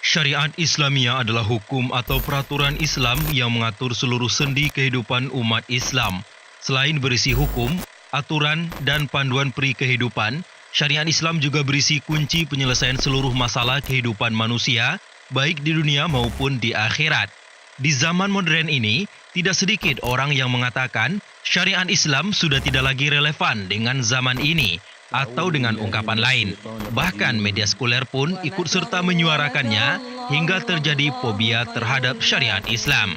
Syariat Islamiyah adalah hukum atau peraturan Islam yang mengatur seluruh sendi kehidupan umat Islam. Selain berisi hukum, aturan dan panduan peri kehidupan, syariat Islam juga berisi kunci penyelesaian seluruh masalah kehidupan manusia, baik di dunia maupun di akhirat. Di zaman modern ini, tidak sedikit orang yang mengatakan syariat Islam sudah tidak lagi relevan dengan zaman ini atau dengan ungkapan lain. Bahkan media sekuler pun ikut serta menyuarakannya hingga terjadi fobia terhadap syariat Islam.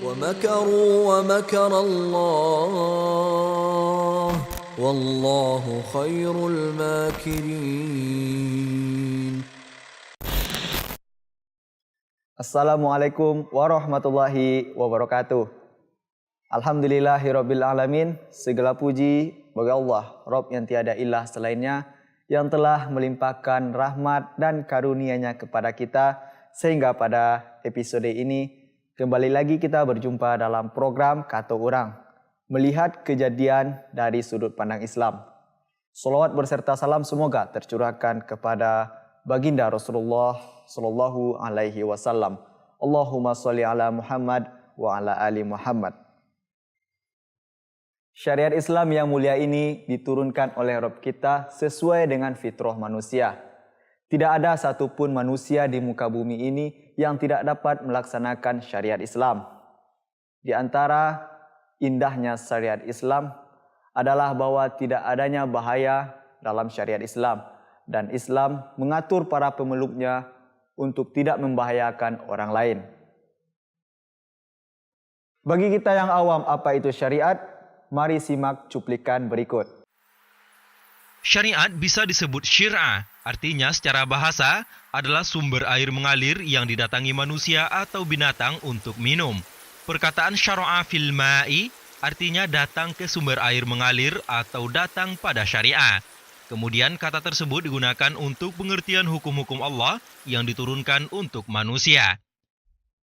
وَمَكَرُوا وَمَكَرَ اللَّهُ وَاللَّهُ خَيْرُ الْمَاكِرِينَ. Assalamualaikum warahmatullahi wabarakatuh. Alhamdulillahirabbil alamin. Segala puji bagi Allah, Rabb yang tiada ilah selainnya, yang telah melimpahkan rahmat dan karunia-Nya kepada kita sehingga pada episode ini kembali lagi kita berjumpa dalam program Kata Orang, melihat kejadian dari sudut pandang Islam. Salawat berserta salam semoga tercurahkan kepada baginda Rasulullah sallallahu alaihi wasallam. Allahumma sholli ala Muhammad wa ala ali Muhammad. Syariat Islam yang mulia ini diturunkan oleh Rabb kita sesuai dengan fitrah manusia. Tidak ada satupun manusia di muka bumi ini yang tidak dapat melaksanakan syariat Islam. Di antara indahnya syariat Islam adalah bahwa tidak adanya bahaya dalam syariat Islam, dan Islam mengatur para pemeluknya untuk tidak membahayakan orang lain. Bagi kita yang awam, apa itu syariat? Mari simak cuplikan berikut. Syariat bisa disebut syir'ah, artinya secara bahasa adalah sumber air mengalir yang didatangi manusia atau binatang untuk minum. Perkataan syara'a fil ma'i artinya datang ke sumber air mengalir atau datang pada syariah. Kemudian kata tersebut digunakan untuk pengertian hukum-hukum Allah yang diturunkan untuk manusia.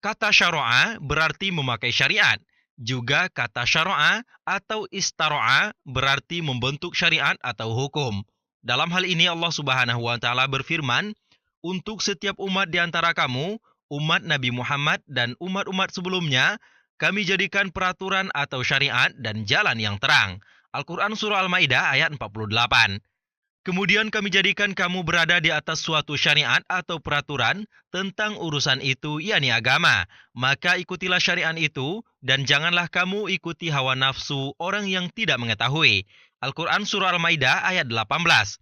Kata syara'a berarti memakai syariat. Juga kata syara'a atau istaro'a berarti membentuk syariat atau hukum. Dalam hal ini Allah Subhanahu wa taala berfirman, "Untuk setiap umat di antara kamu, umat Nabi Muhammad dan umat-umat sebelumnya, kami jadikan peraturan atau syariat dan jalan yang terang." Al-Quran Surah Al-Maidah ayat 48. Kemudian kami jadikan kamu berada di atas suatu syariat atau peraturan tentang urusan itu, yakni agama. Maka ikutilah syariat itu dan janganlah kamu ikuti hawa nafsu orang yang tidak mengetahui. Al-Quran Surah Al-Maidah ayat 18.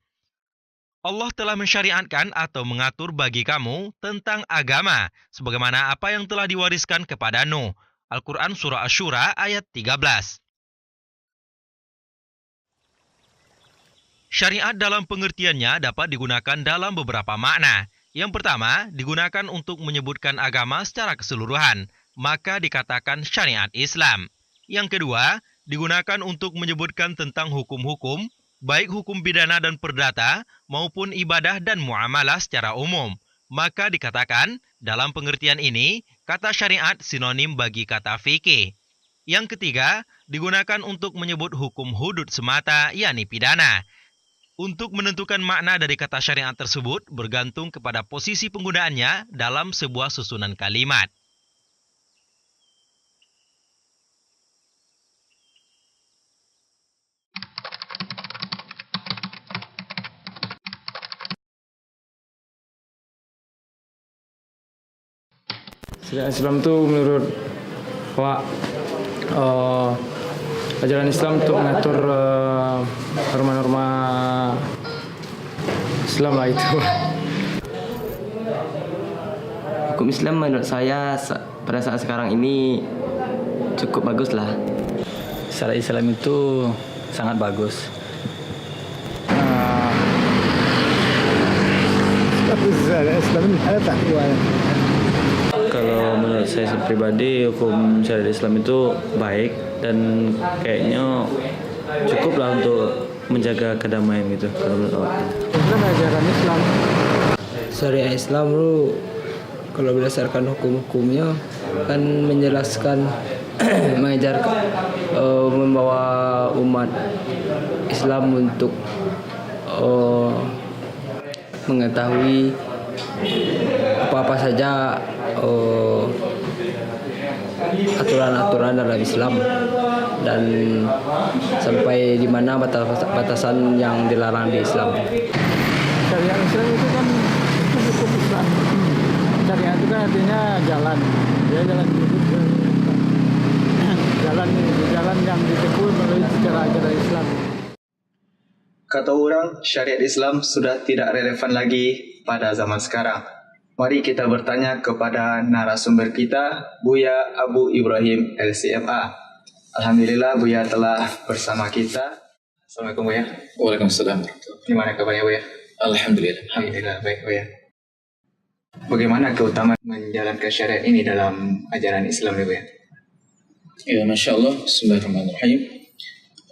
Allah telah mensyariatkan atau mengatur bagi kamu tentang agama, sebagaimana apa yang telah diwariskan kepada Nuh. Al-Quran Surah Asy-Syura ayat 13. Syariat dalam pengertiannya dapat digunakan dalam beberapa makna. Yang pertama, digunakan untuk menyebutkan agama secara keseluruhan, maka dikatakan syariat Islam. Yang kedua, digunakan untuk menyebutkan tentang hukum-hukum, baik hukum pidana dan perdata, maupun ibadah dan muamalah secara umum. Maka dikatakan, dalam pengertian ini, kata syariat sinonim bagi kata fikih. Yang ketiga, digunakan untuk menyebut hukum hudud semata, yakni pidana. Untuk menentukan makna dari kata syariat tersebut bergantung kepada posisi penggunaannya dalam sebuah susunan kalimat. Syariat Islam itu menurut Pak, ajaran Islam untuk mengatur norma-norma Islam lah itu. Hukum Islam menurut saya pada saat sekarang ini cukup bagus lah. Syariat Islam itu sangat bagus. Kalau menurut saya pribadi, hukum syariat Islam itu baik dan kayaknya cukup lah untuk menjaga kedamaian gitu. Kalau menurut aku. Ajaran Islam. Syariat Islam itu kalau berdasarkan hukum-hukumnya kan menjelaskan mengajarkan membawa umat Islam untuk mengetahui apa-apa saja aturan-aturan dalam Islam, dan sampai di mana batasan yang dilarang di Islam. Syariat Islam itu kan hukum Islam. Syariat itu kan artinya jalan. Dia jalan hidup, jalan yang ditempuh melalui secara ajaran Islam. Kata orang, syariat Islam sudah tidak relevan lagi pada zaman sekarang. Mari kita bertanya kepada narasumber kita, Buya Abu Ibrahim LCMA. Alhamdulillah Buya telah bersama kita. Assalamualaikum Buya. Waalaikumsalam. Gimana kabarnya Buya? Alhamdulillah. Alhamdulillah baik Buya. Bagaimana keutamaan menjalankan syariat ini dalam ajaran Islam Buya? Ya, Masya Allah. Bismillahirrahmanirrahim.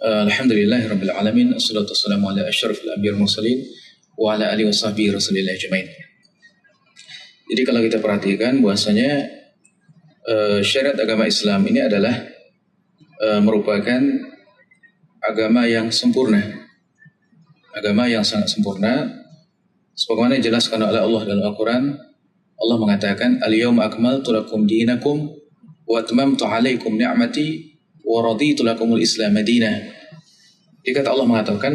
Alhamdulillahirabbil alamin. Assalatu wassalamu ala asyrafil anbiya'il mursalin wa ala alihi washabbihi rasulillah ajmain. Jadi kalau kita perhatikan bahwasanya syariat agama Islam ini adalah merupakan agama yang sempurna. Agama yang sangat sempurna. Sebagaimana dijelaskan oleh Allah dalam Al-Qur'an, Allah mengatakan, "Al-yawma akmaltu lakum dinakum wa atmamtu 'alaikum ni'mati wa raditu lakumul Islam madinah." Jadi kata Allah mengatakan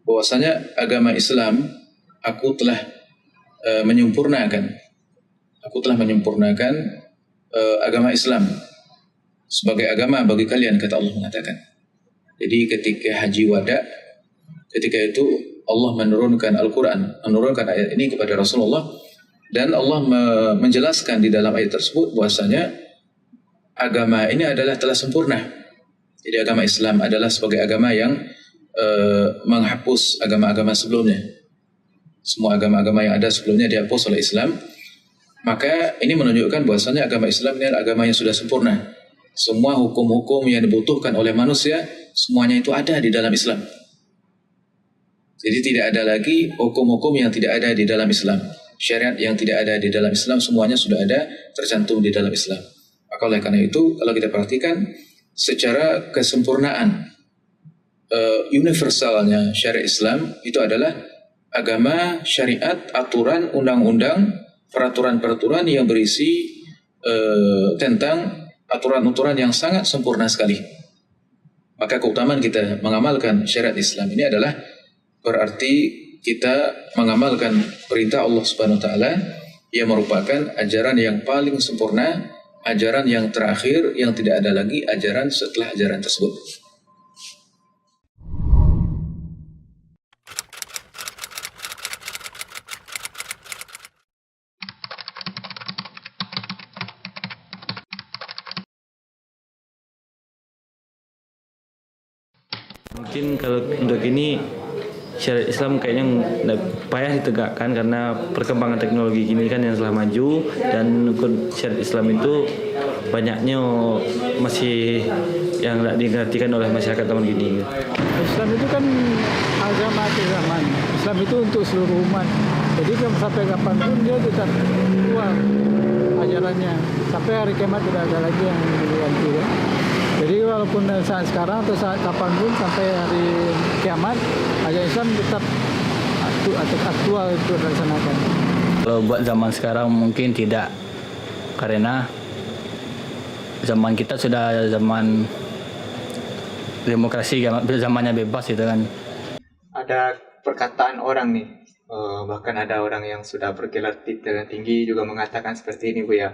bahwasanya agama Islam aku telah menyempurnakan agama Islam sebagai agama bagi kalian, kata Allah mengatakan. Jadi ketika haji wada, ketika itu Allah menurunkan Al-Quran, menurunkan ayat ini kepada Rasulullah, dan Allah menjelaskan di dalam ayat tersebut bahwasanya agama ini adalah telah sempurna. Jadi agama Islam adalah sebagai agama yang menghapus agama-agama sebelumnya. Semua agama-agama yang ada sebelumnya dihapus oleh Islam. Maka ini menunjukkan bahwasanya agama Islam ini adalah agama yang sudah sempurna. Semua hukum-hukum yang dibutuhkan oleh manusia, semuanya itu ada di dalam Islam. Jadi tidak ada lagi hukum-hukum yang tidak ada di dalam Islam. Syariat yang tidak ada di dalam Islam, semuanya sudah ada tercantum di dalam Islam. Maka oleh karena itu, kalau kita perhatikan secara kesempurnaan universalnya syariat Islam, itu adalah agama, syariat, aturan, undang-undang, peraturan-peraturan yang berisi tentang aturan-aturan yang sangat sempurna sekali. Maka keutamaan kita mengamalkan syariat Islam ini adalah berarti kita mengamalkan perintah Allah Subhanahu wa taala yang merupakan ajaran yang paling sempurna, ajaran yang terakhir yang tidak ada lagi ajaran setelah ajaran tersebut. Mungkin kalau untuk ini syariat Islam kayaknya payah ditegakkan karena perkembangan teknologi gini kan yang telah maju, dan syariat Islam itu banyaknya masih yang tidak dimengertikan oleh masyarakat tahun gini. Islam itu kan agama akhir zaman. Islam itu untuk seluruh umat. Jadi sampai kapanpun dia tetap kuat ajarannya. Sampai hari kiamat tidak ada lagi yang diganti. Ya. Jadi walaupun saat sekarang atau saat kapanpun sampai hari kiamat, ajaran Islam tetap aktual itu dilaksanakan. Kalau buat zaman sekarang mungkin tidak, karena zaman kita sudah zaman demokrasi, zamannya bebas gitu kan. Ada perkataan orang nih, bahkan ada orang yang sudah bergelar titel tinggi juga mengatakan seperti ini Bu ya,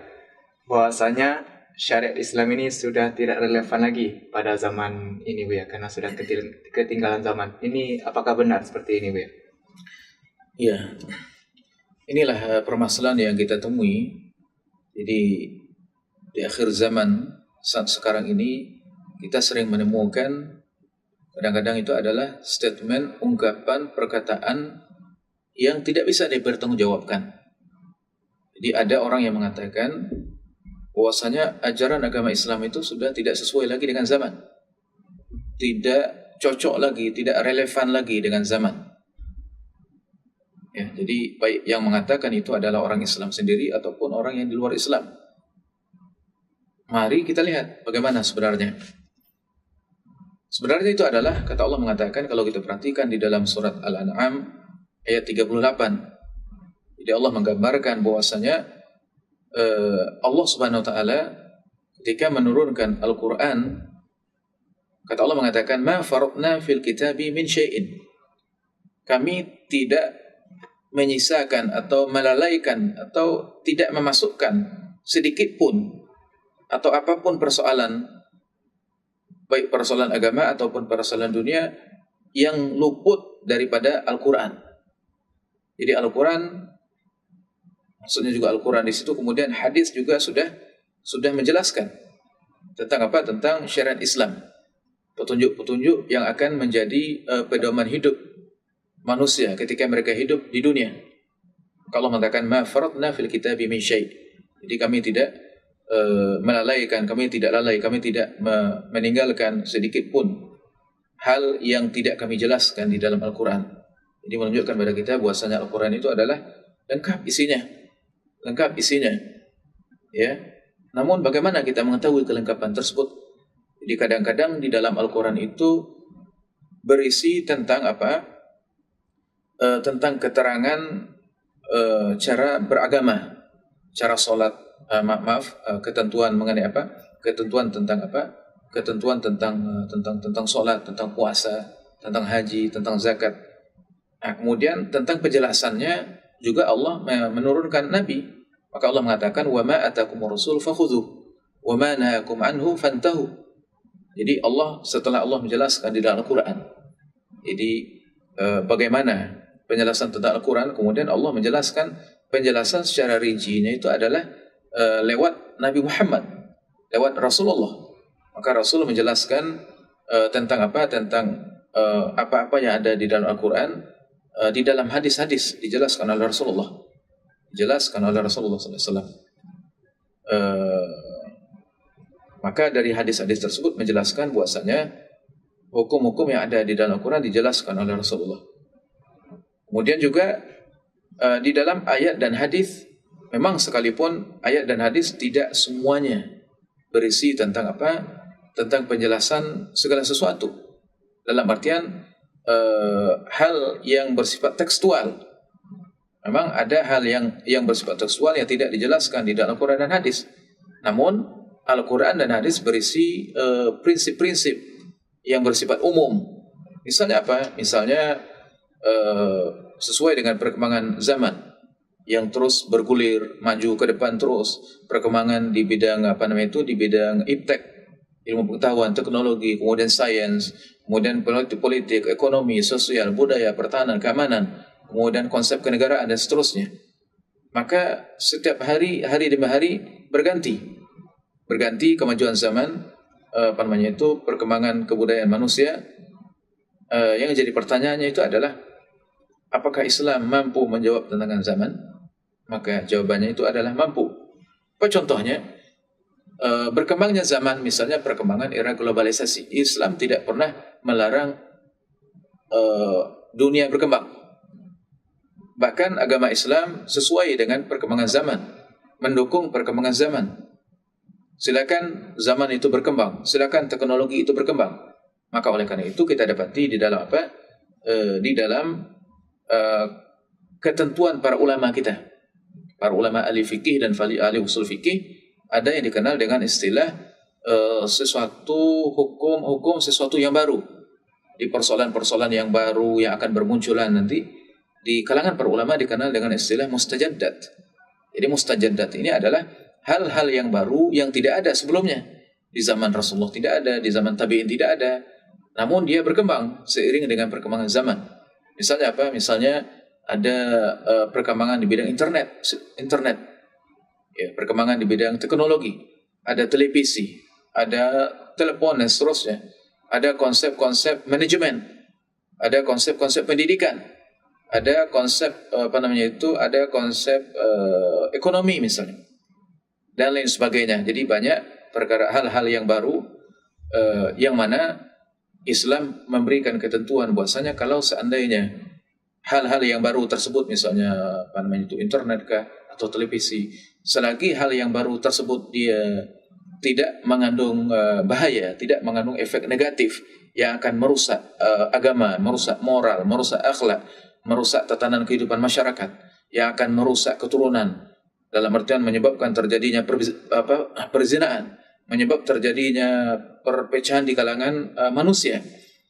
bahwasanya syariat Islam ini sudah tidak relevan lagi pada zaman ini Bu ya, karena sudah ketinggalan zaman. Ini apakah benar seperti ini Bu ya? Ya, inilah permasalahan yang kita temui. Jadi di akhir zaman saat sekarang ini kita sering menemukan kadang-kadang itu adalah statement, ungkapan, perkataan yang tidak bisa dipertanggungjawabkan. Jadi ada orang yang mengatakan bahwasanya ajaran agama Islam itu sudah tidak sesuai lagi dengan zaman, tidak cocok lagi, tidak relevan lagi dengan zaman. Ya, jadi baik yang mengatakan itu adalah orang Islam sendiri ataupun orang yang di luar Islam. Mari kita lihat bagaimana sebenarnya. Sebenarnya itu adalah kata Allah mengatakan, kalau kita perhatikan di dalam surat Al-An'am ayat 38. Jadi Allah menggambarkan bahwasanya Allah Subhanahu wa taala ketika menurunkan Al-Qur'an, kata Allah mengatakan ma faratna fil kitabi min syai'in. Kami tidak menyisakan atau melalaikan atau tidak memasukkan sedikit pun atau apapun persoalan, baik persoalan agama ataupun persoalan dunia, yang luput daripada Al-Quran. Jadi Al-Quran, maksudnya juga Al-Quran di situ, kemudian hadis juga sudah menjelaskan tentang apa? Tentang syariat Islam, petunjuk-petunjuk yang akan menjadi pedoman hidup manusia ketika mereka hidup di dunia. Kalau mengatakan ma faratna fil kitabi min syai'. Jadi kami tidak melalaikan, kami tidak lalai, kami tidak meninggalkan sedikit pun hal yang tidak kami jelaskan di dalam Al-Quran. Jadi menunjukkan pada kita bahwasanya Al-Quran itu adalah lengkap isinya. Ya. Namun bagaimana kita mengetahui kelengkapan tersebut? Jadi kadang-kadang di dalam Al-Quran itu berisi tentang apa? Tentang keterangan cara beragama, cara sholat, ketentuan mengenai apa? Ketentuan tentang apa? Ketentuan tentang sholat, tentang puasa, tentang haji, tentang zakat. Nah, kemudian tentang penjelasannya juga Allah menurunkan Nabi. Maka Allah mengatakan wa ma atakumur rasul fakhudhuh wa ma nahakum anhu fantahu. Jadi setelah Allah menjelaskan di dalam Al-Quran, jadi bagaimana penjelasan tentang Al-Quran, kemudian Allah menjelaskan penjelasan secara rincinya itu adalah lewat Nabi Muhammad, lewat Rasulullah. Maka Rasul menjelaskan tentang apa? Tentang apa-apa yang ada di dalam Al-Quran, di dalam hadis-hadis dijelaskan oleh Rasulullah. SAW. Maka dari hadis-hadis tersebut menjelaskan bahwasanya hukum-hukum yang ada di dalam Al-Quran dijelaskan oleh Rasulullah. Kemudian juga di dalam ayat dan hadis, memang sekalipun ayat dan hadis tidak semuanya berisi tentang apa? Tentang penjelasan segala sesuatu. Dalam artian hal yang bersifat tekstual. Memang ada hal yang bersifat tekstual yang tidak dijelaskan di dalam Al-Quran dan hadis. Namun Al-Quran dan hadis berisi prinsip-prinsip yang bersifat umum. Misalnya apa? Misalnya sesuai dengan perkembangan zaman yang terus bergulir, maju ke depan terus, perkembangan di bidang di bidang iptek, ilmu pengetahuan, teknologi, kemudian sains, kemudian politik, ekonomi, sosial, budaya, pertahanan, keamanan, kemudian konsep kenegaraan dan seterusnya. Maka setiap hari demi hari berganti kemajuan zaman, perkembangan kebudayaan manusia. Yang jadi pertanyaannya itu adalah apakah Islam mampu menjawab tantangan zaman? Maka jawabannya itu adalah mampu. Apa contohnya? Berkembangnya zaman, misalnya perkembangan era globalisasi. Islam tidak pernah melarang dunia berkembang. Bahkan agama Islam sesuai dengan perkembangan zaman, mendukung perkembangan zaman. Silakan zaman itu berkembang, silakan teknologi itu berkembang. Maka oleh karena itu kita dapati di dalam apa? Di dalam ketentuan para ulama kita, para ulama ahli fikih dan ahli usul fikih, ada yang dikenal dengan istilah sesuatu hukum sesuatu yang baru. Di persoalan-persoalan yang baru yang akan bermunculan nanti, di kalangan para ulama dikenal dengan istilah mustajaddat. Jadi mustajaddat ini adalah hal-hal yang baru yang tidak ada sebelumnya. Di zaman Rasulullah tidak ada, di zaman tabi'in tidak ada. Namun dia berkembang seiring dengan perkembangan zaman. Misalnya apa? Misalnya ada perkembangan di bidang internet. Ya, perkembangan di bidang teknologi, ada televisi, ada telepon dan seterusnya, ada konsep-konsep manajemen, ada konsep-konsep pendidikan, ada konsep ada konsep ekonomi misalnya, dan lain sebagainya. Jadi banyak perkara hal-hal yang baru yang mana Islam memberikan ketentuan bahwasanya kalau seandainya hal-hal yang baru tersebut, misalnya internet kah atau televisi, selagi hal yang baru tersebut dia tidak mengandung bahaya, tidak mengandung efek negatif yang akan merusak agama, merusak moral, merusak akhlak, merusak tatanan kehidupan masyarakat, yang akan merusak keturunan, dalam artian menyebabkan terjadinya perzinaan, menyebab terjadinya perpecahan di kalangan manusia,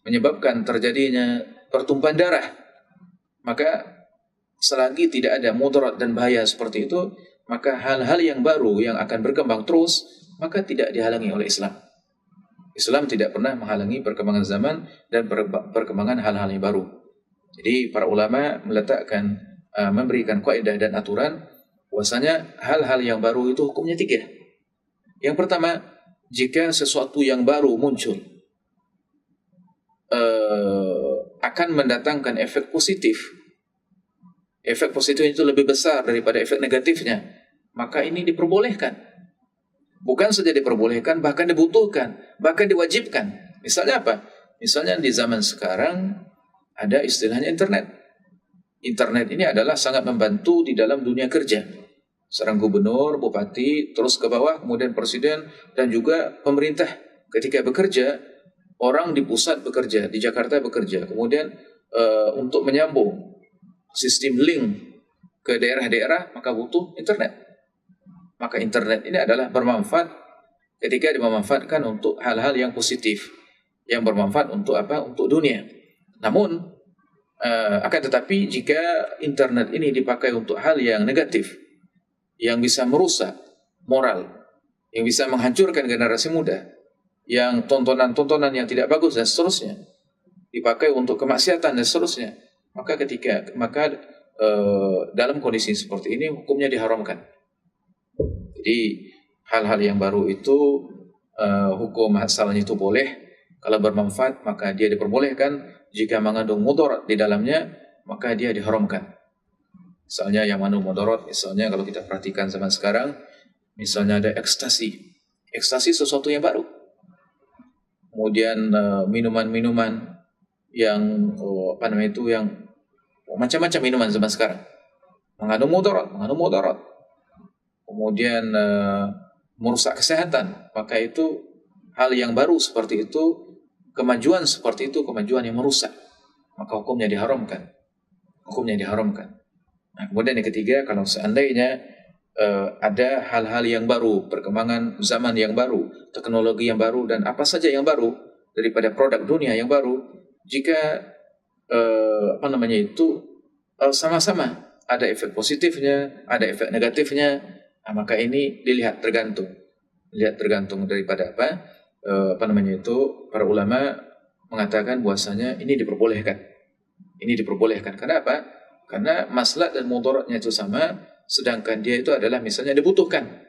menyebabkan terjadinya pertumpahan darah, maka selagi tidak ada mudarat dan bahaya seperti itu, maka hal-hal yang baru yang akan berkembang terus, maka tidak dihalangi oleh Islam. Islam tidak pernah menghalangi perkembangan zaman dan perkembangan hal-hal yang baru. Jadi para ulama meletakkan, memberikan kaidah dan aturan bahwasanya hal-hal yang baru itu hukumnya 3. Yang pertama, jika sesuatu yang baru muncul akan mendatangkan efek positif, efek positif itu lebih besar daripada efek negatifnya, maka ini diperbolehkan. Bukan saja diperbolehkan, bahkan dibutuhkan, bahkan diwajibkan. Misalnya apa? Misalnya di zaman sekarang ada istilahnya internet. Internet ini adalah sangat membantu di dalam dunia kerja. Seorang gubernur, bupati, terus ke bawah, kemudian presiden, dan juga pemerintah ketika bekerja, orang di pusat bekerja, di Jakarta bekerja. Kemudian untuk menyambung sistem link ke daerah-daerah, maka butuh internet. Maka internet ini adalah bermanfaat ketika dimanfaatkan untuk hal-hal yang positif, yang bermanfaat untuk apa? Untuk dunia. Namun akan tetapi jika internet ini dipakai untuk hal yang negatif, yang bisa merusak moral, yang bisa menghancurkan generasi muda, yang tontonan-tontonan yang tidak bagus dan seterusnya, dipakai untuk kemaksiatan dan seterusnya, maka dalam kondisi seperti ini hukumnya diharamkan. Jadi hal-hal yang baru itu hukum asalnya itu boleh, kalau bermanfaat maka dia diperbolehkan, jika mengandung mudarat di dalamnya maka dia diharamkan. Misalnya yang mengandung mudarat, misalnya kalau kita perhatikan zaman sekarang, misalnya ada ekstasi. Ekstasi sesuatu yang baru. Kemudian minuman-minuman yang yang macam-macam minuman zaman sekarang mengandung mudarat. Kemudian merusak kesehatan, maka itu hal yang baru seperti itu, kemajuan seperti itu, kemajuan yang merusak, maka hukumnya diharamkan. Nah, kemudian yang ketiga, kalau seandainya ada hal-hal yang baru, perkembangan zaman yang baru, teknologi yang baru, dan apa saja yang baru daripada produk dunia yang baru, jika sama-sama ada efek positifnya, ada efek negatifnya, maka ini dilihat tergantung daripada para ulama mengatakan bahwasanya ini diperbolehkan. Kenapa? Karena maslahat dan mudaratnya itu sama, sedangkan dia itu adalah misalnya dibutuhkan.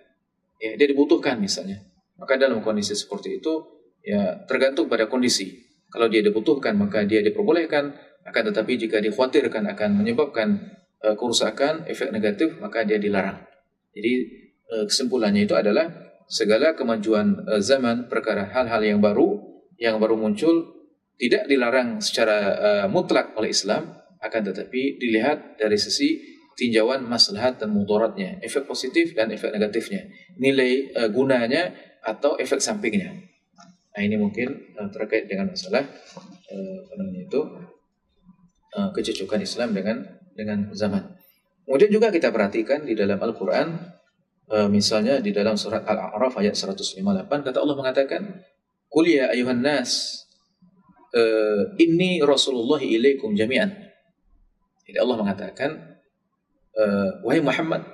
Ya, dia dibutuhkan misalnya. Maka dalam kondisi seperti itu ya tergantung pada kondisi. Kalau dia dibutuhkan maka dia diperbolehkan, akan tetapi jika dikhawatirkan akan menyebabkan kerusakan, efek negatif, maka dia dilarang. Jadi kesimpulannya itu adalah segala kemajuan zaman, perkara hal-hal yang baru muncul tidak dilarang secara mutlak oleh Islam, akan tetapi dilihat dari sisi tinjauan maslahat dan mudaratnya, efek positif dan efek negatifnya, nilai gunanya atau efek sampingnya. Nah, ini mungkin terkait dengan masalah kecocokan Islam dengan zaman. Kemudian juga kita perhatikan di dalam Al-Quran, misalnya di dalam surat Al-A'raf ayat 158, kata Allah mengatakan, "Qul ya ayuhan nas, inni Rasulullah ilaikum jami'an." Jadi Allah mengatakan, wahai Muhammad,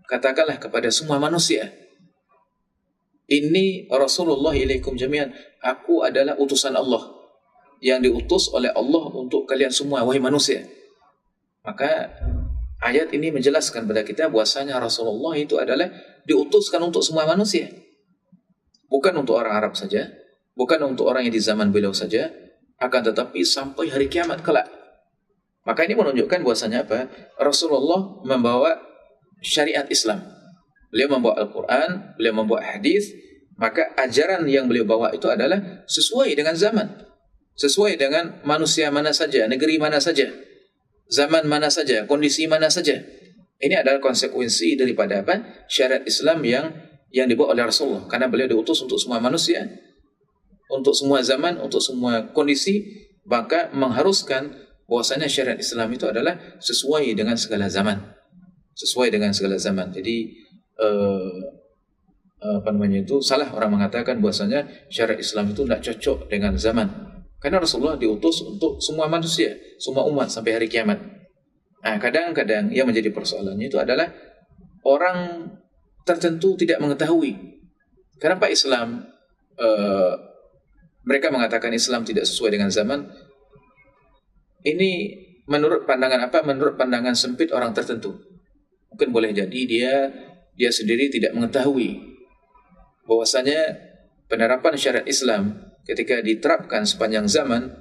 katakanlah kepada semua manusia, "Inni Rasulullah ilaikum jami'an." Aku adalah utusan Allah yang diutus oleh Allah untuk kalian semua, wahai manusia. Maka ayat ini menjelaskan kepada kita bahwasanya Rasulullah itu adalah diutuskan untuk semua manusia. Bukan untuk orang Arab saja, bukan untuk orang yang di zaman beliau saja, akan tetapi sampai hari kiamat kelak. Maka ini menunjukkan bahwasanya apa? Rasulullah membawa syariat Islam. Beliau membawa Al-Quran, beliau membawa hadis, maka ajaran yang beliau bawa itu adalah sesuai dengan zaman, sesuai dengan manusia mana saja, negeri mana saja, zaman mana saja, kondisi mana saja. Ini adalah konsekuensi daripada apa? Syariat Islam yang dibawa oleh Rasulullah. Karena beliau diutus untuk semua manusia, untuk semua zaman, untuk semua kondisi, maka mengharuskan bahwasanya syariat Islam itu adalah sesuai dengan segala zaman. Sesuai dengan segala zaman. Jadi salah orang mengatakan bahwasanya syariat Islam itu tidak cocok dengan zaman. Karena Rasulullah diutus untuk semua manusia, semua umat sampai hari kiamat. Nah, kadang-kadang yang menjadi persoalannya itu adalah orang tertentu tidak mengetahui. Kenapa Islam mereka mengatakan Islam tidak sesuai dengan zaman? Ini menurut pandangan apa? Menurut pandangan sempit orang tertentu. Mungkin boleh jadi dia sendiri tidak mengetahui bahwasanya penerapan syariat Islam ketika diterapkan sepanjang zaman,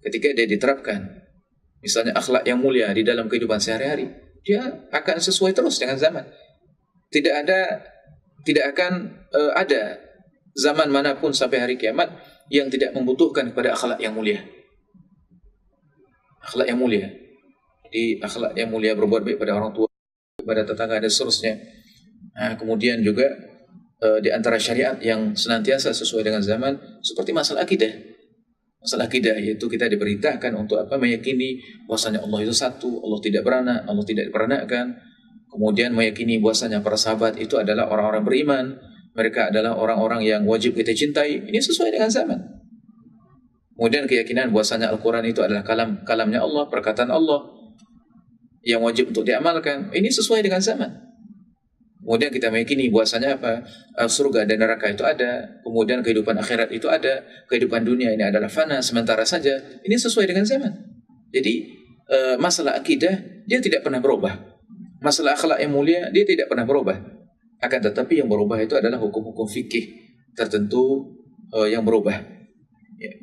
ketika dia diterapkan misalnya akhlak yang mulia di dalam kehidupan sehari-hari, dia akan sesuai terus dengan zaman. Tidak akan ada zaman manapun sampai hari kiamat yang tidak membutuhkan kepada akhlak yang mulia. Akhlak yang mulia. Jadi akhlak yang mulia, berbuat baik pada orang tua, kepada tetangga dan seterusnya. Nah, kemudian juga di antara syariat yang senantiasa sesuai dengan zaman seperti masalah akidah. Masalah akidah yaitu kita diperintahkan untuk meyakini bahwasanya Allah itu satu, Allah tidak beranak, Allah tidak diperanakkan. Kemudian meyakini bahwasanya para sahabat itu adalah orang-orang beriman, mereka adalah orang-orang yang wajib kita cintai. Ini sesuai dengan zaman. Kemudian keyakinan bahwasanya Al-Quran itu adalah kalamnya Allah, perkataan Allah yang wajib untuk diamalkan. Ini sesuai dengan zaman. Kemudian kita meyakini bahwasanya surga dan neraka itu ada, kemudian kehidupan akhirat itu ada, kehidupan dunia ini adalah fana sementara saja. Ini sesuai dengan zaman. Jadi masalah akidah dia tidak pernah berubah. Masalah akhlak yang mulia dia tidak pernah berubah. Akan tetapi yang berubah itu adalah hukum-hukum fikih tertentu yang berubah. Ya.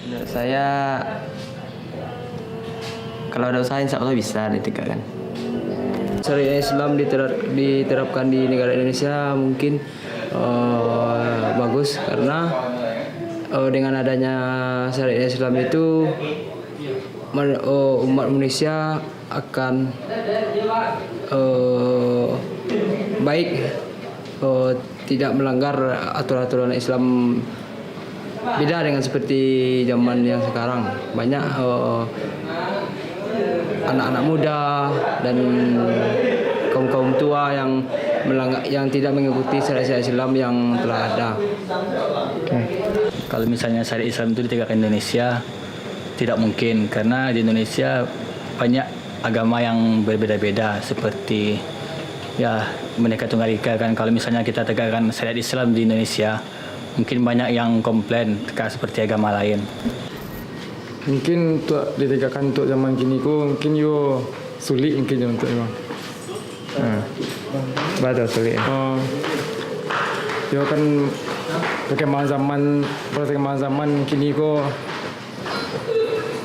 Menurut saya kalau ada usaha insya Allah bisa ditegakkan. Syariat Islam diterapkan di negara Indonesia mungkin bagus karena dengan adanya syariat Islam itu umat Indonesia akan baik, tidak melanggar aturan-aturan Islam. Beda dengan seperti zaman yang sekarang, banyak anak-anak muda dan kaum tua yang tidak mengikuti syariat Islam yang telah ada. Kalau misalnya syariat Islam itu ditegakkan di Indonesia, tidak mungkin karena di Indonesia banyak agama yang berbeda-beda seperti Bhinneka Tunggal Ika kan. Kalau misalnya kita tegakkan syariat Islam di Indonesia, mungkin banyak yang komplain seperti agama lain. Mungkin untuk ditegakkan untuk zaman kini mungkin sulit mungkin untuk memang. Betul sulit. Kan perkembangan zaman kini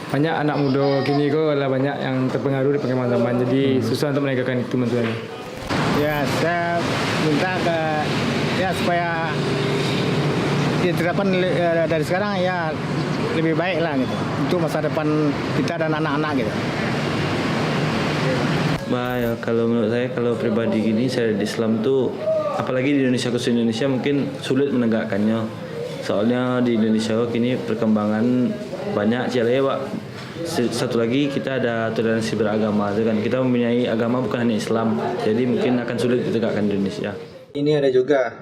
banyak anak muda kini adalah banyak yang terpengaruh di perkembangan zaman. Jadi susah untuk menegakkan itu menurut. Ya, saya minta supaya diterapkan dari sekarang lebih baik lah gitu untuk masa depan kita dan anak-anak gitu. Kalau menurut saya, kalau pribadi gini syariat Islam tuh apalagi di Indonesia, khusus Indonesia mungkin sulit menegakkannya. Soalnya di Indonesia kini perkembangan banyak satu lagi kita ada toleransi beragama kan. Kita mempunyai agama bukan hanya Islam. Jadi mungkin akan sulit ditegakkan di Indonesia. Ini ada juga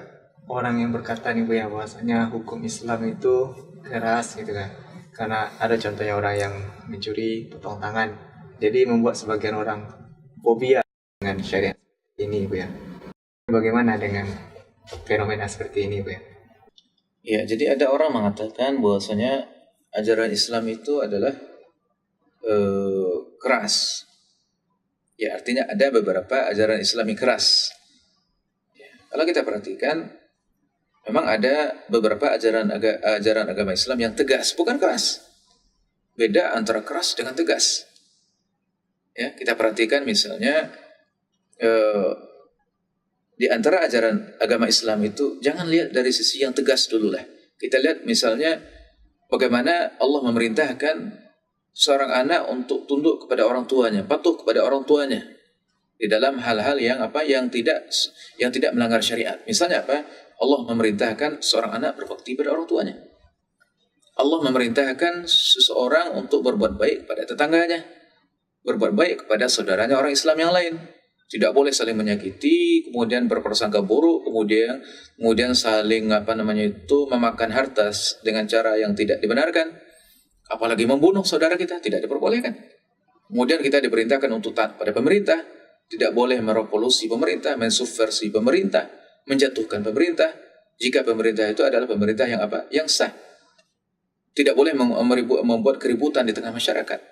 orang yang berkata nih Bu ya, bahwasanya hukum Islam itu keras gitu kan. Karena ada contohnya orang yang mencuri potong tangan. Jadi membuat sebagian orang fobia dengan syariat ini Bu ya. Bagaimana dengan fenomena seperti ini Bu ya? Ya, jadi ada orang mengatakan bahwasanya ajaran Islam itu adalah keras. Ya, artinya ada beberapa ajaran Islam yang keras. Ya, kalau kita perhatikan memang ada beberapa ajaran agama Islam yang tegas, bukan keras. Beda antara keras dengan tegas. Ya, kita perhatikan misalnya di antara ajaran agama Islam itu jangan lihat dari sisi yang tegas dulu lah. Kita lihat misalnya bagaimana Allah memerintahkan seorang anak untuk tunduk kepada orang tuanya, patuh kepada orang tuanya di dalam hal-hal yang tidak melanggar syariat. Misalnya apa? Allah memerintahkan seorang anak berbakti pada orang tuanya. Allah memerintahkan seseorang untuk berbuat baik pada tetangganya, berbuat baik kepada saudaranya orang Islam yang lain. Tidak boleh saling menyakiti, kemudian berprasangka buruk, kemudian saling memakan harta dengan cara yang tidak dibenarkan. Apalagi membunuh saudara kita, tidak diperbolehkan. Kemudian kita diperintahkan untuk taat pada pemerintah, tidak boleh merevolusi pemerintah, mensubversi pemerintah, menjatuhkan pemerintah jika pemerintah itu adalah pemerintah yang sah. Tidak boleh membuat keributan di tengah masyarakat.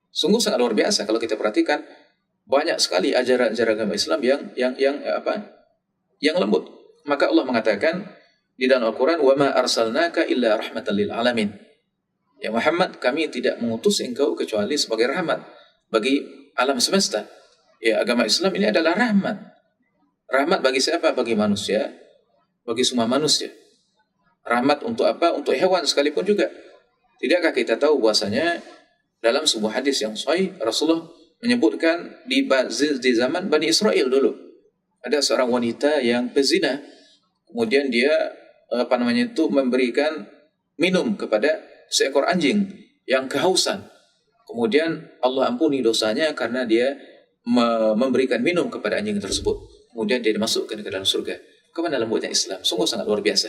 Sungguh sangat luar biasa kalau kita perhatikan, banyak sekali ajaran-ajaran agama Islam yang lembut. Maka Allah mengatakan di dalam Al-Quran, "Wa ma arsalnaka illa rahmatan lil alamin." Ya Muhammad, kami tidak mengutus engkau kecuali sebagai rahmat bagi alam semesta. Ya, agama Islam ini adalah rahmat. Rahmat bagi siapa? Bagi manusia, bagi semua manusia. Rahmat untuk apa? Untuk hewan sekalipun juga. Tidakkah kita tahu bahwasanya dalam sebuah hadis yang sahih, Rasulullah menyebutkan di zaman Bani Israel dulu, ada seorang wanita yang pezina, kemudian dia memberikan minum kepada seekor anjing yang kehausan. Kemudian Allah ampuni dosanya karena dia memberikan minum kepada anjing tersebut. Kemudian dia dimasukkan ke dalam surga. Kemana lembutnya Islam? Sungguh sangat luar biasa.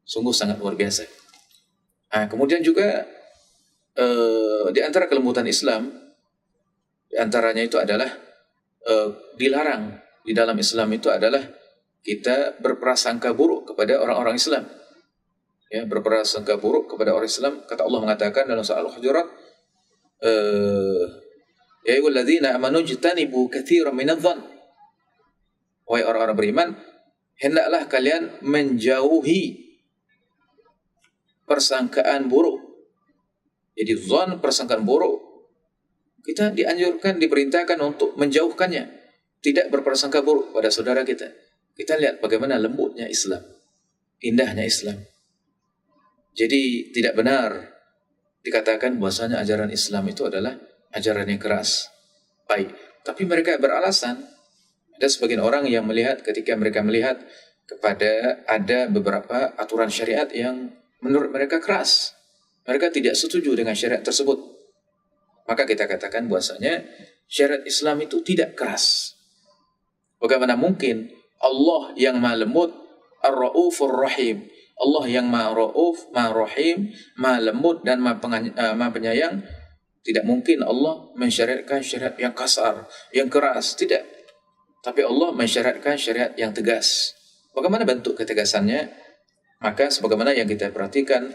Sungguh sangat luar biasa. Kemudian juga di antara kelembutan Islam, di antaranya itu adalah dilarang di dalam Islam itu adalah kita berprasangka buruk kepada orang-orang Islam. Ya, berprasangka buruk kepada orang Islam. Kata Allah mengatakan dalam surah Al-Hujurat, ya ayyuhalladzina amanu jtanibu katsiran minadh-dhann. Wahai orang-orang beriman, hendaklah kalian menjauhi persangkaan buruk. Jadi dzan, persangkaan buruk, kita dianjurkan, diperintahkan untuk menjauhkannya, tidak berprasangka buruk pada saudara kita. Kita lihat bagaimana lembutnya Islam, indahnya Islam. Jadi tidak benar dikatakan bahwasanya ajaran Islam itu adalah ajaran yang keras. Baik, tapi mereka beralasan. Ada sebagian orang yang melihat, ketika mereka melihat kepada ada beberapa aturan syariat yang menurut mereka keras, mereka tidak setuju dengan syariat tersebut. Maka kita katakan bahwasanya syariat Islam itu tidak keras. Bagaimana mungkin Allah yang Maha Lembut, Ar-Raufur Rahim, Allah yang Maha Rauf, Maha Rahim, Maha Lembut dan Maha Penyayang, tidak mungkin Allah mensyariatkan syariat yang kasar, yang keras, tidak. Tapi Allah mensyariatkan syariat yang tegas. Bagaimana bentuk ketegasannya? Maka sebagaimana yang kita perhatikan,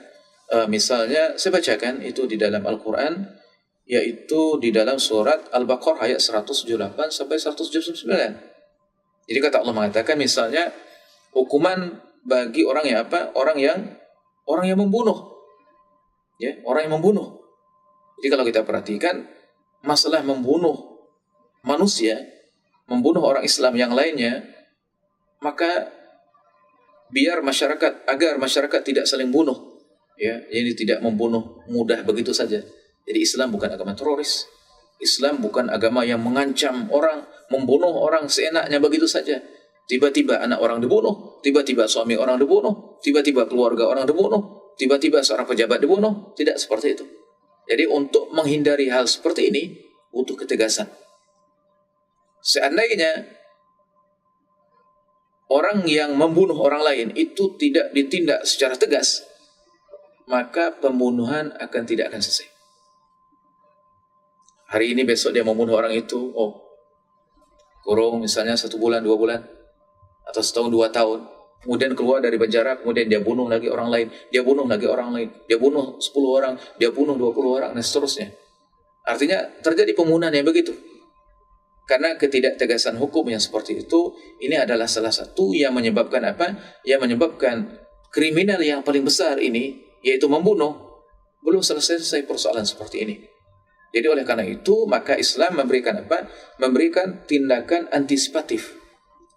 misalnya saya bacakan itu di dalam Al-Quran, yaitu di dalam surat Al-Baqarah ayat 178 sampai 179. Jadi kata Allah mengatakan misalnya hukuman bagi orang yang apa? Orang yang membunuh. Ya, orang yang membunuh. Jadi kalau kita perhatikan masalah membunuh manusia, membunuh orang Islam yang lainnya, maka agar masyarakat tidak saling bunuh, ya, ini tidak membunuh mudah begitu saja. Jadi Islam bukan agama teroris. Islam bukan agama yang mengancam orang, membunuh orang seenaknya begitu saja. Tiba-tiba anak orang dibunuh, tiba-tiba suami orang dibunuh, tiba-tiba keluarga orang dibunuh, tiba-tiba seorang pejabat dibunuh. Tidak seperti itu. Jadi untuk menghindari hal seperti ini butuh ketegasan. Seandainya orang yang membunuh orang lain itu tidak ditindak secara tegas, maka pembunuhan tidak akan selesai. Hari ini besok dia membunuh orang itu, kurung misalnya 1 bulan, 2 bulan, atau setahun 2 tahun, kemudian keluar dari penjara, kemudian dia bunuh lagi orang lain, dia bunuh lagi orang lain, dia bunuh 10 orang, dia bunuh 20 orang, dan seterusnya. Artinya terjadi pembunuhan yang begitu. Karena ketidaktegasan hukum yang seperti itu, ini adalah salah satu yang menyebabkan apa? Yang menyebabkan kriminal yang paling besar ini, yaitu membunuh, belum selesai persoalan seperti ini. Jadi oleh karena itu, maka Islam memberikan apa? Memberikan tindakan antisipatif,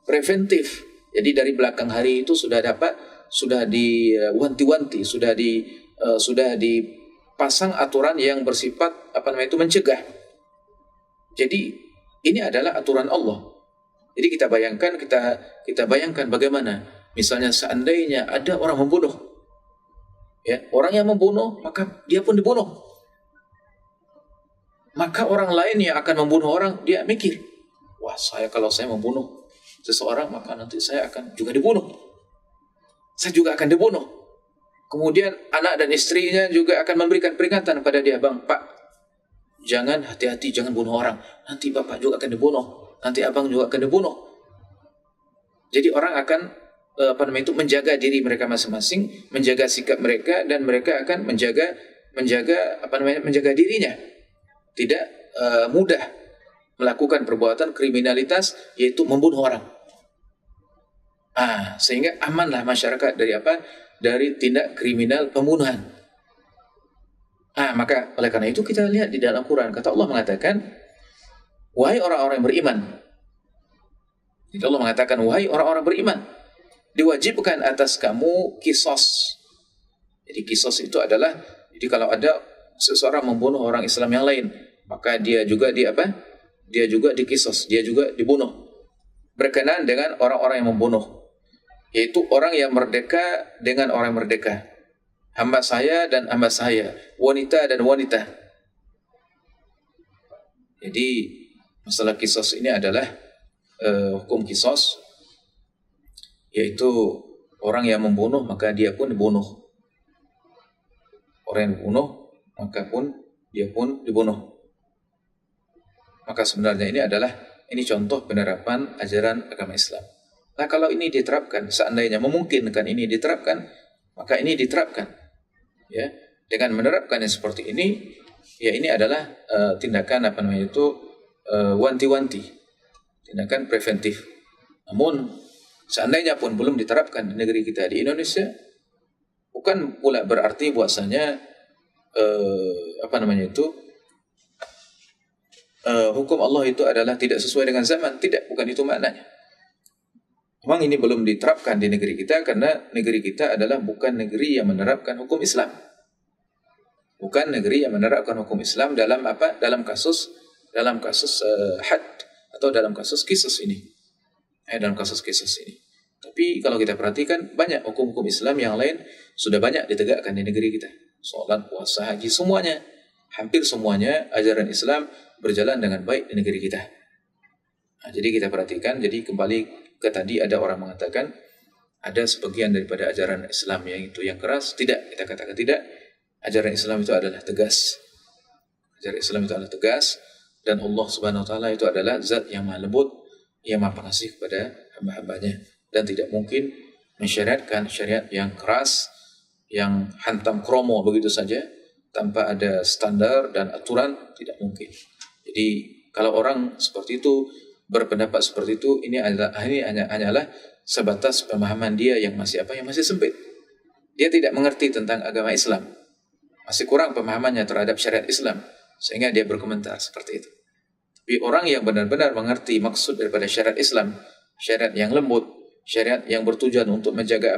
preventif. Jadi dari belakang hari itu sudah dapat, sudah diwanti-wanti, sudah pasang aturan yang bersifat mencegah. Jadi ini adalah aturan Allah. Jadi kita bayangkan bagaimana misalnya seandainya ada orang membunuh, ya, orang yang membunuh maka dia pun dibunuh. Maka orang lain yang akan membunuh orang, dia mikir, wah, kalau saya membunuh seseorang maka nanti saya akan juga dibunuh. Saya juga akan dibunuh. Kemudian anak dan istrinya juga akan memberikan peringatan pada dia, bang, pak, jangan, hati-hati, jangan bunuh orang. Nanti bapak juga akan dibunuh. Nanti abang juga akan dibunuh. Jadi orang akan menjaga diri mereka masing-masing, menjaga sikap mereka, dan mereka akan menjaga dirinya. Tidak mudah melakukan perbuatan kriminalitas, yaitu membunuh orang. Sehingga amanlah masyarakat dari dari tindak kriminal pembunuhan. Maka oleh karena itu kita lihat di dalam Quran, kata Allah mengatakan, wahai orang-orang yang beriman. Jadi Allah mengatakan, wahai orang-orang beriman, diwajibkan atas kamu kisos. Jadi kisos itu adalah, jadi kalau ada seseorang membunuh orang Islam yang lain, maka dia juga dia juga dikisos, dia juga dibunuh. Berkenaan dengan orang-orang yang membunuh, yaitu orang yang merdeka dengan orang yang merdeka, hamba saya dan hamba saya, wanita dan wanita. Jadi masalah kisos ini adalah hukum kisos, yaitu orang yang membunuh maka dia pun dibunuh. Orang yang membunuh maka dia pun dibunuh. Maka sebenarnya ini contoh penerapan ajaran agama Islam. Nah, kalau ini diterapkan, seandainya memungkinkan ini diterapkan, maka ini diterapkan. Ya, dengan menerapkan yang seperti ini, ya ini adalah tindakan wanti-wanti, tindakan preventif. Namun seandainya pun belum diterapkan di negeri kita di Indonesia, bukan pula berarti bahwasanya hukum Allah itu adalah tidak sesuai dengan zaman. Tidak, bukan itu maknanya. Memang ini belum diterapkan di negeri kita karena negeri kita adalah bukan negeri yang menerapkan hukum Islam. Bukan negeri yang menerapkan hukum Islam dalam kasus had atau dalam kasus kisos ini. Dalam kasus kisos ini. Tapi kalau kita perhatikan, banyak hukum-hukum Islam yang lain sudah banyak ditegakkan di negeri kita. Salat, puasa, haji, semuanya, hampir semuanya ajaran Islam berjalan dengan baik di negeri kita. Jadi kita perhatikan, jadi kembali ke tadi ada orang mengatakan ada sebagian daripada ajaran Islam yang keras. Tidak, kita katakan tidak. Ajaran Islam itu adalah tegas. Ajaran Islam itu adalah tegas, dan Allah Subhanahu wa taala itu adalah zat yang maha lembut, yang maha pengasih kepada hamba-hambanya, dan tidak mungkin mensyariatkan syariat yang keras, yang hantam kromo begitu saja tanpa ada standar dan aturan. Tidak mungkin. Jadi kalau orang seperti itu berpendapat seperti itu, ini hanyalah sebatas pemahaman dia yang masih sempit. Dia tidak mengerti tentang agama Islam, masih kurang pemahamannya terhadap syariat Islam, sehingga dia berkomentar seperti itu. Tapi orang yang benar-benar mengerti maksud daripada syariat Islam, syariat yang lembut, syariat yang bertujuan untuk menjaga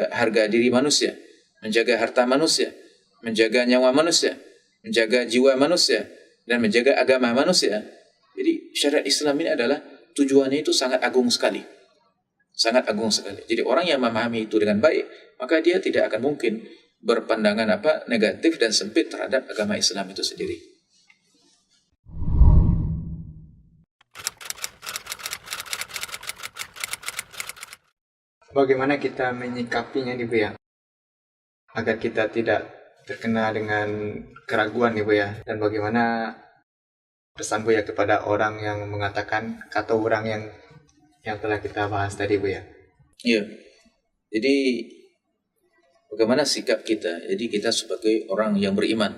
harga diri manusia, menjaga harta manusia, menjaga nyawa manusia, menjaga jiwa manusia, dan menjaga agama manusia. Jadi syariat Islam ini adalah tujuannya itu sangat agung sekali. Sangat agung sekali. Jadi orang yang memahami itu dengan baik, maka dia tidak akan mungkin berpandangan negatif dan sempit terhadap agama Islam itu sendiri. Bagaimana kita menyikapinya nih Bu ya, agar kita tidak terkena dengan keraguan nih Bu ya, dan bagaimana pesan Bu ya kepada orang yang mengatakan kata orang yang telah kita bahas tadi Bu ya. Iya. Jadi bagaimana sikap kita? Jadi kita sebagai orang yang beriman,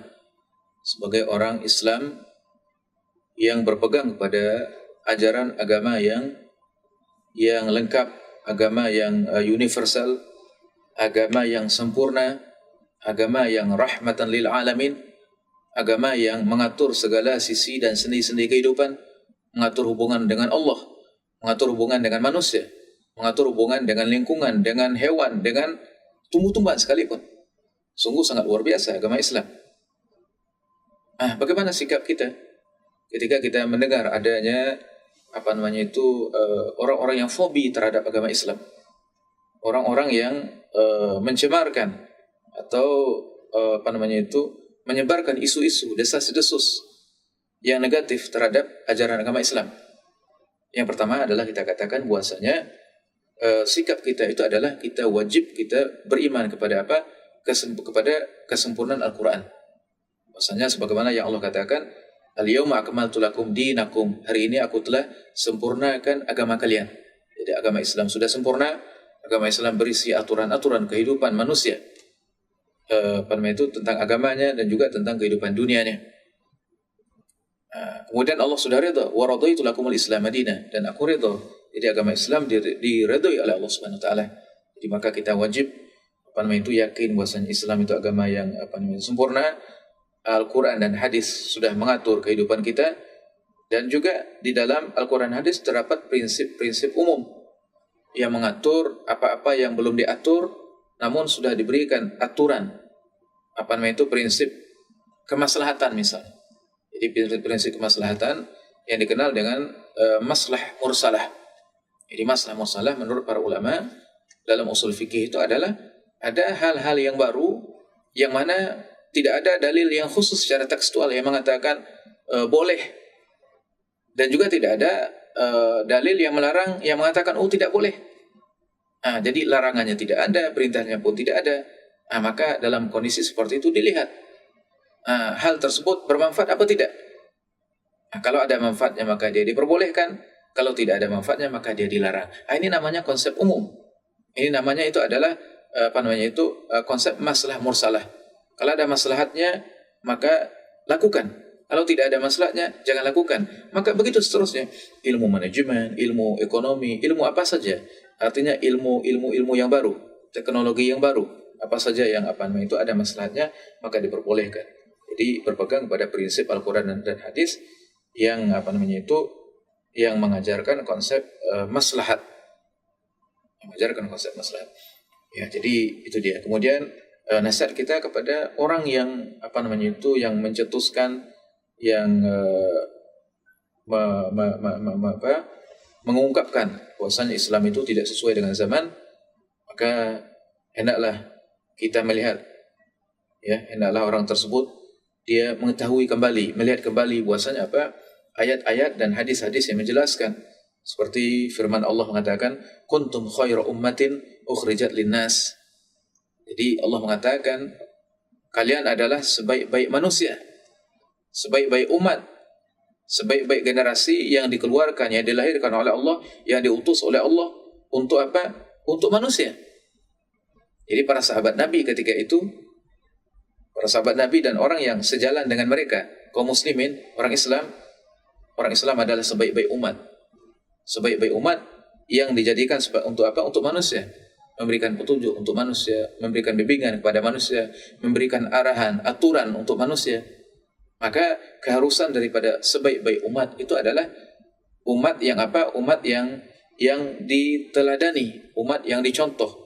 sebagai orang Islam yang berpegang kepada ajaran agama yang lengkap, agama yang universal, agama yang sempurna, agama yang rahmatan lil alamin, agama yang mengatur segala sisi dan sendi-sendi kehidupan, mengatur hubungan dengan Allah, mengatur hubungan dengan manusia, mengatur hubungan dengan lingkungan, dengan hewan, dengan tumbuh-tumbuhan sekalipun. Sungguh sangat luar biasa agama Islam. Bagaimana sikap kita ketika kita mendengar adanya orang-orang yang fobi terhadap agama Islam, orang-orang yang mencemarkan atau menyebarkan isu-isu, desas-desus yang negatif terhadap ajaran agama Islam. Yang pertama adalah kita katakan bahwasanya sikap kita itu adalah kita wajib kita beriman kepada kepada kesempurnaan Al-Quran. Maksudnya sebagaimana yang Allah katakan, Al-yawma akmaltu lakum dinakum. Hari ini aku telah sempurnakan agama kalian. Jadi agama Islam sudah sempurna. Agama Islam berisi aturan-aturan kehidupan manusia. Tentang agamanya dan juga tentang kehidupan dunianya. Kemudian Allah sudah ridha, wa radaitu lakumul Islam madinah, dan aku ridha. Jadi agama Islam diridhai oleh Allah Subhanahu wa taala. Jadi maka kita wajib yakin bahwasanya Islam itu agama yang sempurna. Al-Quran dan hadis sudah mengatur kehidupan kita, dan juga di dalam Al-Quran dan hadis terdapat prinsip-prinsip umum yang mengatur apa-apa yang belum diatur namun sudah diberikan aturan prinsip kemaslahatan misalnya. Jadi prinsip kemaslahatan yang dikenal dengan maslah mursalah. Jadi maslah mursalah menurut para ulama dalam usul fikih itu adalah ada hal-hal yang baru yang mana tidak ada dalil yang khusus secara tekstual yang mengatakan boleh, dan juga tidak ada dalil yang melarang yang mengatakan tidak boleh. Jadi larangannya tidak ada, perintahnya pun tidak ada. Maka dalam kondisi seperti itu dilihat hal tersebut bermanfaat apa tidak. Kalau ada manfaatnya maka dia diperbolehkan, kalau tidak ada manfaatnya maka dia dilarang. Ini namanya konsep umum. Ini namanya itu adalah konsep maslah mursalah. Kalau ada maslahatnya, maka lakukan. Kalau tidak ada maslahatnya, jangan lakukan. Maka begitu seterusnya. Ilmu manajemen, ilmu ekonomi, ilmu apa saja. Artinya ilmu yang baru, teknologi yang baru. Apa saja yang itu ada maslahatnya, maka diperbolehkan. Jadi berpegang pada prinsip Al-Quran dan hadis yang yang mengajarkan konsep maslahat. Mengajarkan konsep maslahat. Ya, jadi itu dia. Kemudian nasihat kita kepada orang yang yang mencetuskan, yang mengungkapkan bahwasanya Islam itu tidak sesuai dengan zaman, maka hendaklah kita melihat, hendaklah orang tersebut dia mengetahui kembali, melihat kembali bahwasanya ayat-ayat dan hadis-hadis yang menjelaskan, seperti firman Allah mengatakan, kuntum khaira ummatin ukhrijat linnas. Jadi Allah mengatakan kalian adalah sebaik-baik manusia, sebaik-baik umat, sebaik-baik generasi yang dikeluarkan, yang dilahirkan oleh Allah, yang diutus oleh Allah untuk apa? Untuk manusia. Jadi para sahabat Nabi ketika itu, para sahabat Nabi dan orang yang sejalan dengan mereka, kaum muslimin, orang Islam adalah sebaik-baik umat. Sebaik-baik umat yang dijadikan untuk apa? Untuk manusia. Memberikan petunjuk untuk manusia, memberikan bimbingan kepada manusia, memberikan arahan, aturan untuk manusia. Maka keharusan daripada sebaik-baik umat itu adalah umat yang apa? Umat yang diteladani, umat yang dicontoh,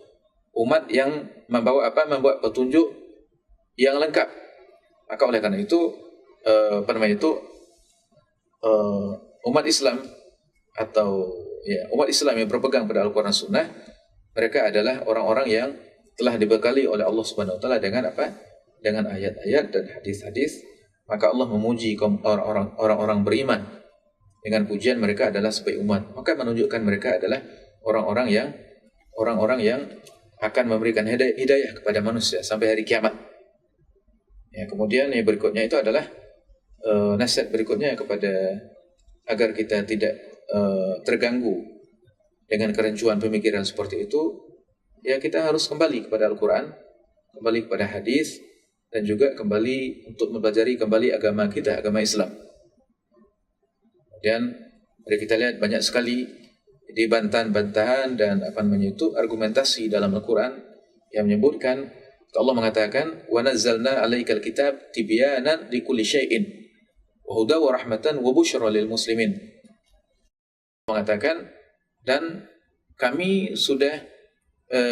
umat yang membawa membawa petunjuk yang lengkap. Maka oleh karena itu umat Islam atau umat Islam yang berpegang pada Al-Quran Sunnah, mereka adalah orang-orang yang telah dibekali oleh Allah Subhanahu wa taala dengan apa? Dengan ayat-ayat dan hadis-hadis. Maka Allah memuji orang-orang beriman dengan pujian mereka adalah sebaik umat. Maka menunjukkan mereka adalah orang-orang yang akan memberikan hidayah kepada manusia sampai hari kiamat. Ya, kemudian yang berikutnya itu adalah nasihat berikutnya agar kita tidak terganggu dengan kerancuan pemikiran seperti itu, ya kita harus kembali kepada Al-Quran, kembali kepada hadis, dan juga kembali untuk mempelajari kembali agama kita, agama Islam. Dan mari kita lihat banyak sekali di bantahan-bantahan dan argumentasi dalam Al-Quran yang menyebutkan, Allah mengatakan, wa nazzalna 'alaikal kitab tibyanan likulli syai'in wa hudaw wa rahmatan wa busyra lil muslimin. Mengatakan, dan kami sudah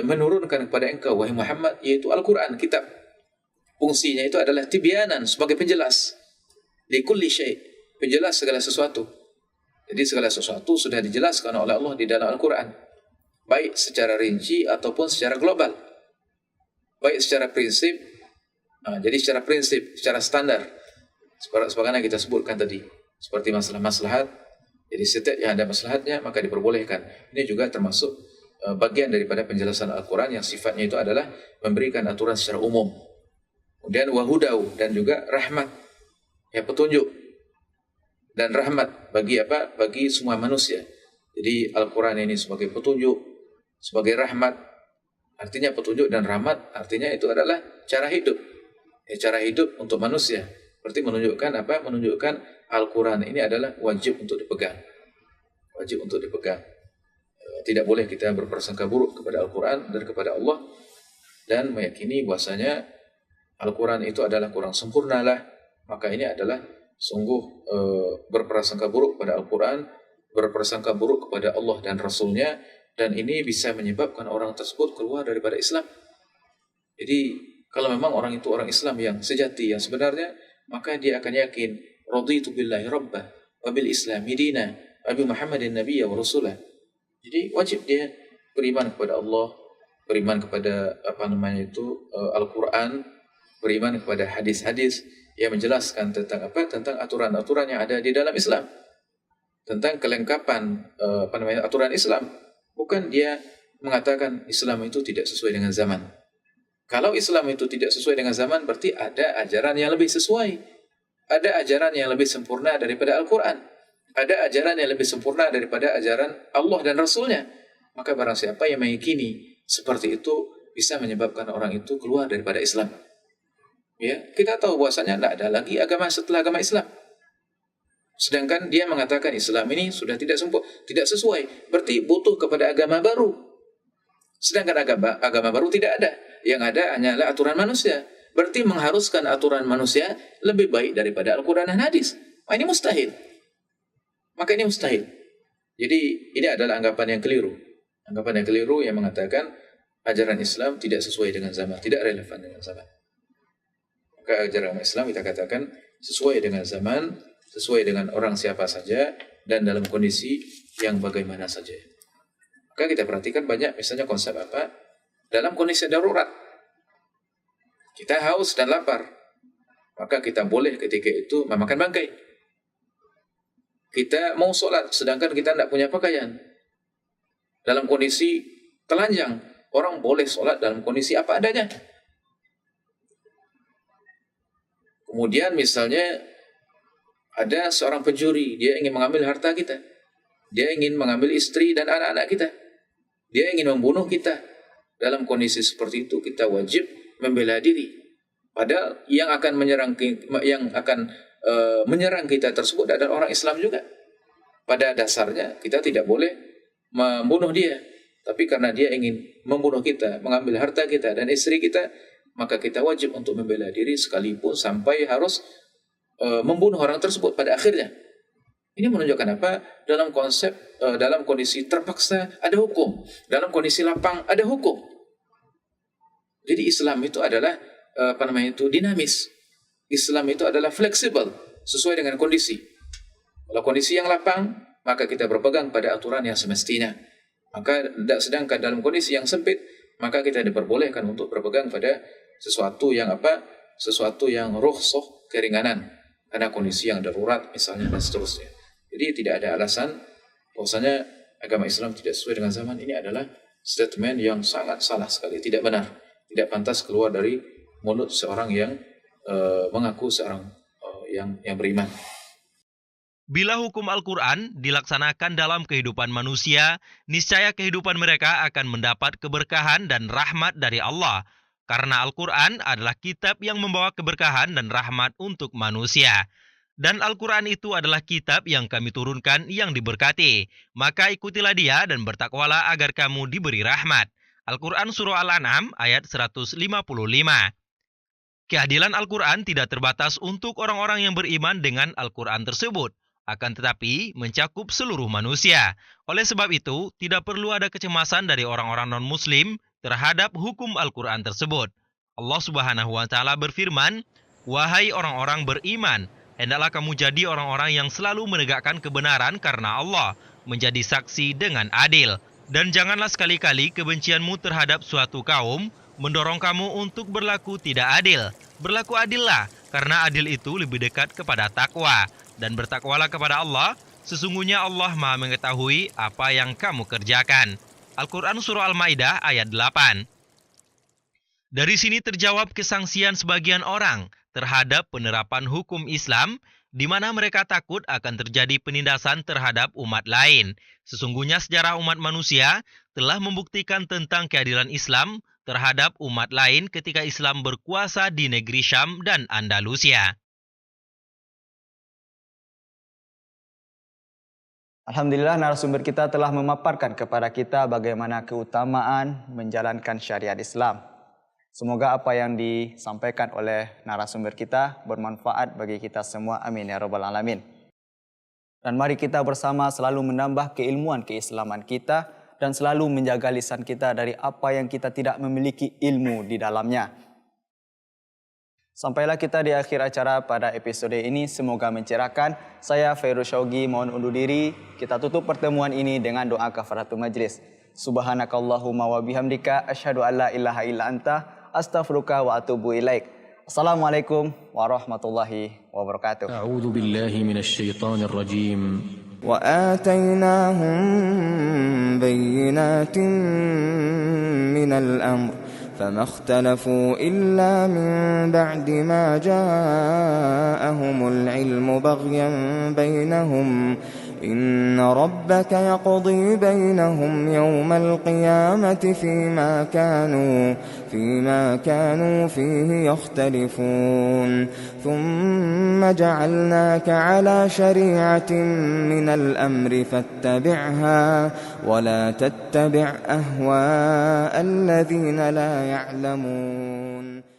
menurunkan kepada engkau wahai Muhammad, yaitu Al-Quran, kitab Fungsinya itu adalah tibyanan, sebagai penjelas. Likulli syai', penjelas segala sesuatu. Jadi segala sesuatu sudah dijelaskan oleh Allah di dalam Al-Quran, baik secara rinci ataupun secara global. Baik secara prinsip, jadi secara prinsip, secara standar, sebagaimana kita sebutkan tadi, seperti masalah maslahat. Jadi setiap yang ada maslahatnya maka diperbolehkan. Ini juga termasuk bagian daripada penjelasan Al-Quran yang sifatnya itu adalah memberikan aturan secara umum. Kemudian wahudau, dan juga rahmat, ya petunjuk dan rahmat bagi apa? Bagi semua manusia. Jadi Al-Quran ini sebagai petunjuk, sebagai rahmat. Artinya petunjuk dan rahmat, artinya itu adalah cara hidup. Ya, cara hidup untuk manusia. Berarti menunjukkan apa? Menunjukkan Al-Quran ini adalah wajib untuk dipegang. Wajib untuk dipegang. Tidak boleh kita berprasangka buruk kepada Al-Quran dan kepada Allah, dan meyakini bahwasanya Al-Quran itu adalah kurang sempurna lah. Maka ini adalah sungguh berprasangka buruk kepada Al-Quran, berprasangka buruk kepada Allah dan Rasulnya, dan ini bisa menyebabkan orang tersebut keluar daripada Islam. Jadi kalau memang orang itu orang Islam yang sejati, yang sebenarnya, maka dia akan yakin raditu billahi rabbah wa bil islami dina wa bi Muhammadin nabiyya wa rasulah. Jadi wajib dia beriman kepada Allah, beriman kepada Al-Quran, beriman kepada hadis-hadis yang menjelaskan tentang tentang aturan-aturan yang ada di dalam Islam, tentang kelengkapan aturan Islam. Bukan dia mengatakan Islam itu tidak sesuai dengan zaman. Kalau Islam itu tidak sesuai dengan zaman, berarti ada ajaran yang lebih sesuai. Ada ajaran yang lebih sempurna daripada Al-Quran. Ada ajaran yang lebih sempurna daripada ajaran Allah dan Rasulnya. Maka barang siapa yang meyakini seperti itu, bisa menyebabkan orang itu keluar daripada Islam. Ya, kita tahu bahwasanya tidak ada lagi agama setelah agama Islam. Sedangkan dia mengatakan Islam ini sudah tidak sesuai, berarti butuh kepada agama baru. Sedangkan agama baru tidak ada. Yang ada hanyalah aturan manusia. Berarti mengharuskan aturan manusia lebih baik daripada Al-Quran dan hadis. Ini mustahil. Maka ini mustahil. Jadi ini adalah anggapan yang keliru. Anggapan yang keliru yang mengatakan ajaran Islam tidak sesuai dengan zaman, tidak relevan dengan zaman. Maka ajaran Islam kita katakan sesuai dengan zaman, sesuai dengan orang siapa saja, dan dalam kondisi yang bagaimana saja. Maka kita perhatikan banyak misalnya konsep dalam kondisi darurat. Kita haus dan lapar, maka kita boleh ketika itu memakan bangkai. Kita mau sholat, sedangkan kita tidak punya pakaian. Dalam kondisi telanjang, orang boleh sholat dalam kondisi apa adanya. Kemudian misalnya ada seorang pencuri, dia ingin mengambil harta kita. Dia ingin mengambil istri dan anak-anak kita. Dia ingin membunuh kita. Dalam kondisi seperti itu kita wajib membela diri. Padahal yang akan menyerang kita tersebut adalah orang Islam juga. Pada dasarnya kita tidak boleh membunuh dia, tapi karena dia ingin membunuh kita, mengambil harta kita dan istri kita, maka kita wajib untuk membela diri sekalipun sampai harus membunuh orang tersebut pada akhirnya. Ini menunjukkan apa? Dalam kondisi terpaksa ada hukum, dalam kondisi lapang ada hukum. Jadi Islam itu adalah dinamis. Islam itu adalah fleksibel, sesuai dengan kondisi. Kalau kondisi yang lapang, maka kita berpegang pada aturan yang semestinya. Sedangkan dalam kondisi yang sempit, maka kita diperbolehkan untuk berpegang pada sesuatu yang rukhsah, keringanan, karena kondisi yang darurat misalnya dan seterusnya. Jadi tidak ada alasan bahwasanya agama Islam tidak sesuai dengan zaman. Ini adalah statement yang sangat salah sekali, tidak benar, tidak pantas keluar dari mulut seorang yang mengaku seorang yang beriman. Bila hukum Al-Quran dilaksanakan dalam kehidupan manusia, niscaya kehidupan mereka akan mendapat keberkahan dan rahmat dari Allah. Karena Al-Quran adalah kitab yang membawa keberkahan dan rahmat untuk manusia. Dan Al-Quran itu adalah kitab yang kami turunkan yang diberkati. Maka ikutilah dia dan bertakwalah agar kamu diberi rahmat. Al-Quran Surah Al-An'am ayat 155. Keadilan Al-Quran tidak terbatas untuk orang-orang yang beriman dengan Al-Quran tersebut, akan tetapi mencakup seluruh manusia. Oleh sebab itu, tidak perlu ada kecemasan dari orang-orang non-Muslim terhadap hukum Al-Quran tersebut. Allah Subhanahu wa taala berfirman, "Wahai orang-orang beriman, hendaklah kamu jadi orang-orang yang selalu menegakkan kebenaran karena Allah, menjadi saksi dengan adil. Dan janganlah sekali-kali kebencianmu terhadap suatu kaum mendorong kamu untuk berlaku tidak adil. Berlaku adillah, karena adil itu lebih dekat kepada takwa. Dan bertakwalah kepada Allah, sesungguhnya Allah Maha mengetahui apa yang kamu kerjakan." Al-Quran Surah Al-Maidah ayat 8. Dari sini terjawab kesangsian sebagian orang terhadap penerapan hukum Islam, di mana mereka takut akan terjadi penindasan terhadap umat lain. Sesungguhnya sejarah umat manusia telah membuktikan tentang keadilan Islam terhadap umat lain ketika Islam berkuasa di negeri Syam dan Andalusia. Alhamdulillah, narasumber kita telah memaparkan kepada kita bagaimana keutamaan menjalankan syariat Islam. Semoga apa yang disampaikan oleh narasumber kita bermanfaat bagi kita semua. Amin ya rabbal alamin. Dan mari kita bersama selalu menambah keilmuan keislaman kita dan selalu menjaga lisan kita dari apa yang kita tidak memiliki ilmu di dalamnya. Sampailah kita di akhir acara pada episode ini. Semoga mencerahkan. Saya Fairuz Syaugi mohon undur diri. Kita tutup pertemuan ini dengan doa kafaratul majlis. Subhanakallahumma wa bihamdika asyhadu an la ilaha illa anta astaghfiruka wa atubu ilaik. Assalamualaikum warahmatullahi wabarakatuh. A'udzu billahi minasy syaithanir rajim. Wa atainahum bayyinatin minal amr فما اختلفوا إلا من بعد ما جاءهم العلم بغيا بينهم إن ربك يقضي بينهم يوم القيامة فيما كانوا فيه يختلفون ثم جعلناك على شريعة من الأمر فاتبعها ولا تتبع أهواء الذين لا يعلمون